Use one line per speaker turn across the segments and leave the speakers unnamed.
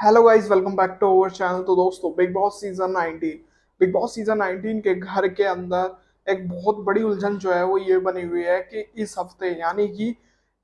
Hello guys, welcome back to our channel. तो दोस्तों, big boss season 19 के घर के अंदर एक बहुत बड़ी उलझन जो है वो ये बनी हुई है कि इस हफ्ते यानी कि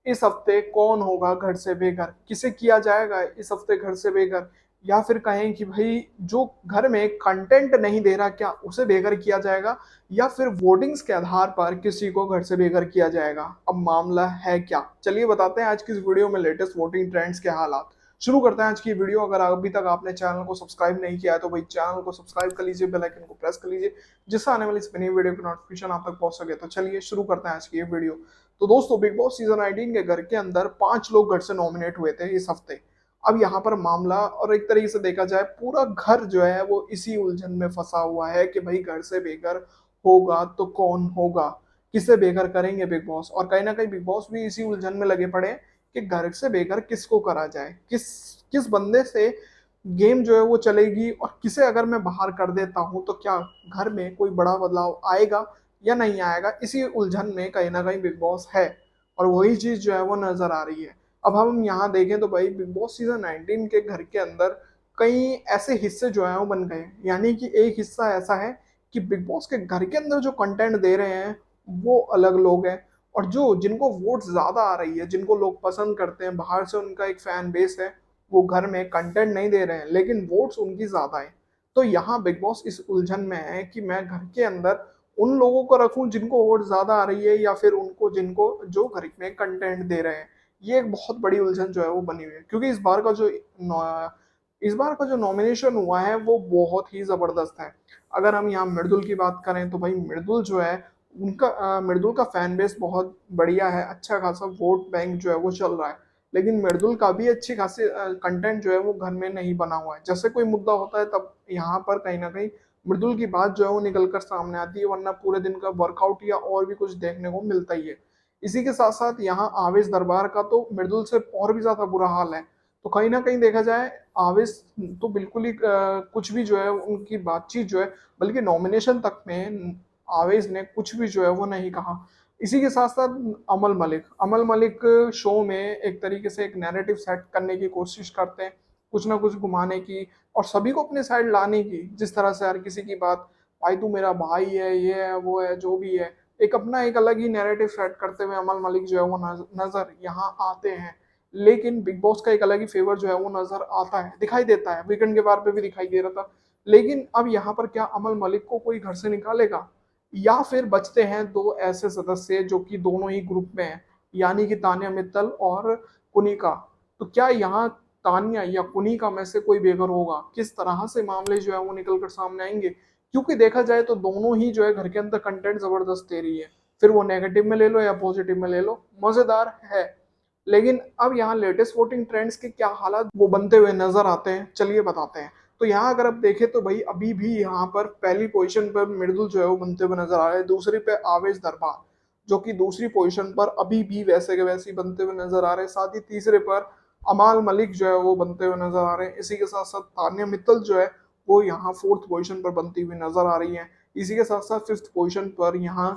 इस हफ्ते कौन होगा घर से बेघर, किसे किया जाएगा इस हफ्ते घर से बेघर, या फिर कहें कि भाई जो घर में कंटेंट नहीं दे रहा क्या उसे बेघर किया जाएगा, या फिर वोटिंग्स के आधार पर किसी को घर से बेघर किया जाएगा। अब मामला है क्या, चलिए बताते हैं आज की इस वीडियो में लेटेस्ट वोटिंग ट्रेंड्स के हालात। शुरू करते हैं आज की वीडियो। अगर अभी तक आपने चैनल को सब्सक्राइब नहीं किया है तो भाई चैनल को सब्सक्राइब कर लीजिए, बेल आइकन को प्रेस कर लीजिए, जिससे आने वाली इस नई वीडियो की नोटिफिकेशन आप तक पहुंच सके। तो चलिए शुरू करते हैं आज की ये वीडियो। तो दोस्तों, बिग बॉस सीजन 19 के घर के अंदर 5 लोग घर से नॉमिनेट हुए थे इस हफ्ते। अब यहाँ पर मामला और एक तरीके से देखा जाए पूरा घर जो है वो इसी उलझन में फंसा हुआ है कि भाई घर से बेघर होगा तो कौन होगा, किसे बेघर करेंगे बिग बॉस। और कहीं ना कहीं बिग बॉस भी इसी उलझन में लगे पड़े हैं कि घर से बेघर किसको करा जाए, किस किस बंदे से गेम जो है वो चलेगी, और किसे अगर मैं बाहर कर देता हूं तो क्या घर में कोई बड़ा बदलाव आएगा या नहीं आएगा। इसी उलझन में कहीं ना कहीं बिग बॉस है और वही चीज जो है वो नजर आ रही है। अब हम यहाँ देखें तो भाई बिग बॉस सीजन 19 के घर के अंदर कई ऐसे हिस्से जो है वो बन गए, यानी कि एक हिस्सा ऐसा है कि बिग बॉस के घर के अंदर जो कंटेंट दे रहे हैं वो अलग लोग हैं, और जो जिनको वोट ज्यादा आ रही है, जिनको लोग पसंद करते हैं, बाहर से उनका एक फैन बेस है, वो घर में कंटेंट नहीं दे रहे हैं लेकिन वोट्स उनकी ज्यादा है। तो यहाँ बिग बॉस इस उलझन में है कि मैं घर के अंदर उन लोगों को रखूं जिनको वोट ज्यादा आ रही है, या फिर उनको जिनको जो घर में कंटेंट दे रहे हैं। ये एक बहुत बड़ी उलझन जो है वो बनी हुई है, क्योंकि इस बार का जो नॉमिनेशन हुआ है वो बहुत ही जबरदस्त है। अगर हम यहाँ मृदुल की बात करें तो भाई मृदुल जो है उनका मृदुल का फैन बेस बहुत बढ़िया है, अच्छा खासा वोट बैंक जो है वो चल रहा है। लेकिन मृदुल का भी अच्छी खासी कंटेंट जो है वो घर में नहीं बना हुआ है। जैसे कोई मुद्दा होता है तब यहाँ पर कहीं ना कहीं मृदुल की बात जो है वो निकल कर सामने आती है, वरना पूरे दिन का वर्कआउट या और भी कुछ देखने को मिलता ही है। इसी के साथ साथ यहाँ आवेश दरबार का तो मृदुल से और भी ज्यादा बुरा हाल है। तो कहीं ना कहीं देखा जाए आवेश तो बिल्कुल ही कुछ भी जो है उनकी बातचीत जो है, बल्कि नॉमिनेशन तक में आवेश ने कुछ भी जो है वो नहीं कहा। इसी के साथ साथ अमल मलिक शो में एक तरीके से एक नैरेटिव सेट करने की कोशिश करते हैं, कुछ ना कुछ घुमाने की और सभी को अपने साइड लाने की। जिस तरह से हर किसी की बात, भाई तू मेरा भाई है, ये है वो है जो भी है, एक अपना एक अलग ही नैरेटिव सेट करते हुए अमल मलिक जो है वो नजर यहाँ आते हैं। लेकिन बिग बॉस का एक अलग ही फेवर जो है वो नजर आता है, दिखाई देता है। वीकेंड के बार पे भी दिखाई दे रहा था। लेकिन अब यहाँ पर क्या अमल मलिक को कोई घर से निकालेगा, या फिर बचते हैं दो ऐसे सदस्य जो कि दोनों ही ग्रुप में हैं, यानी कि तान्या मित्तल और कुनिका। तो क्या यहाँ तान्या या कुनिका में से कोई बेघर होगा, किस तरह से मामले जो है वो निकल कर सामने आएंगे। क्योंकि देखा जाए तो दोनों ही जो है घर के अंदर कंटेंट जबरदस्त दे रही है, फिर वो नेगेटिव में ले लो या पॉजिटिव में ले लो, मजेदार है। लेकिन अब यहाँ लेटेस्ट वोटिंग ट्रेंड्स के क्या हालात वो बनते हुए नजर आते हैं, चलिए बताते हैं। तो यहाँ अगर आप देखें तो भाई अभी भी यहाँ पर पहली पोजीशन पर मृदुल जो है वो बनते हुए नजर आ रहे हैं, दूसरी पे आवेश दरबार जो कि दूसरी पोजीशन पर अभी भी वैसे के वैसे बनते हुए नजर आ रहे हैं, साथ ही तीसरे पर अमाल मलिक जो है वो बनते हुए नजर आ रहे हैं। इसी के साथ साथ तान्या मित्तल जो है वो यहाँ फोर्थ पोजीशन पर बनती हुई नजर आ रही है। इसी के साथ साथ फिफ्थ पोजीशन पर यहाँ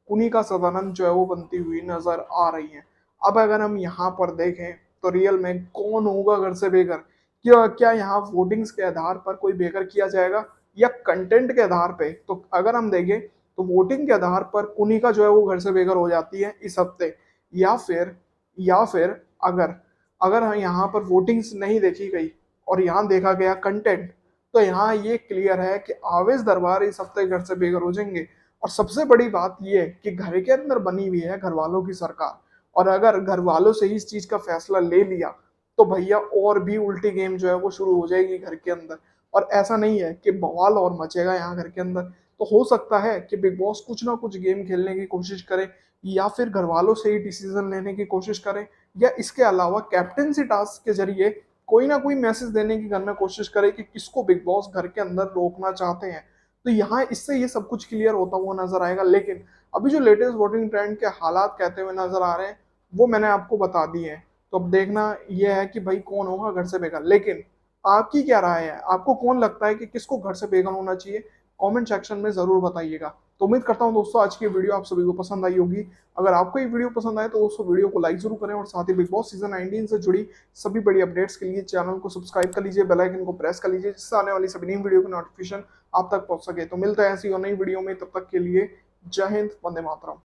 कुनिका सदानंद जो है वो बनती हुई नजर आ रही है। अब अगर हम यहाँ पर देखें तो रियल में कौन होगा घर से बेघर, क्या क्या यहाँ वोटिंग्स के आधार पर कोई बेघर किया जाएगा या कंटेंट के आधार पे। तो अगर हम देखें तो वोटिंग के आधार पर कुनिका जो है वो घर से बेघर हो जाती है इस हफ्ते। या फिर अगर अगर यहाँ पर वोटिंग्स नहीं देखी गई और यहाँ देखा गया कंटेंट, तो यहाँ ये क्लियर है कि आवेश दरबार इस हफ्ते घर से बेघर हो जाएंगे। और सबसे बड़ी बात यह कि घर के अंदर बनी हुई है घर वालों की सरकार, और अगर घर वालों से ही इस चीज का फैसला ले लिया तो भैया और भी उल्टी गेम जो है वो शुरू हो जाएगी घर के अंदर। और ऐसा नहीं है कि बवाल और मचेगा यहाँ घर के अंदर। तो हो सकता है कि बिग बॉस कुछ ना कुछ गेम खेलने की कोशिश करे, या फिर घर वालों से ही डिसीजन लेने की कोशिश करे, या इसके अलावा कैप्टेंसी टास्क के जरिए कोई ना कोई मैसेज देने की करना कोशिश करे कि किसको बिग बॉस घर के अंदर रोकना चाहते हैं। तो यहाँ इससे ये सब कुछ क्लियर होता हुआ नजर आएगा। लेकिन अभी जो लेटेस्ट वोटिंग ट्रेंड के हालात कहते हुए नजर आ रहे हैं वो मैंने आपको बता दिए हैं। तो अब देखना यह है कि भाई कौन होगा घर से बेघर। लेकिन आपकी क्या राय है, आपको कौन लगता है कि किसको घर से बेघर होना चाहिए, कमेंट सेक्शन में जरूर बताइएगा। तो उम्मीद करता हूँ दोस्तों आज की वीडियो आप सभी को पसंद आई होगी। अगर आपको ये वीडियो पसंद आए तो दोस्तों वीडियो को लाइक जरूर करें और साथ ही बिग बॉस सीजन 19 से जुड़ी सभी बड़ी अपडेट्स के लिए चैनल को सब्सक्राइब कर लीजिए, बेल आइकन को प्रेस कर लीजिए, जिससे आने वाली सभी नई वीडियो की नोटिफिकेशन आप तक पहुंच सके। तो मिलता है ऐसी और नई वीडियो में, तब तक के लिए जय हिंद, वंदे मातरम।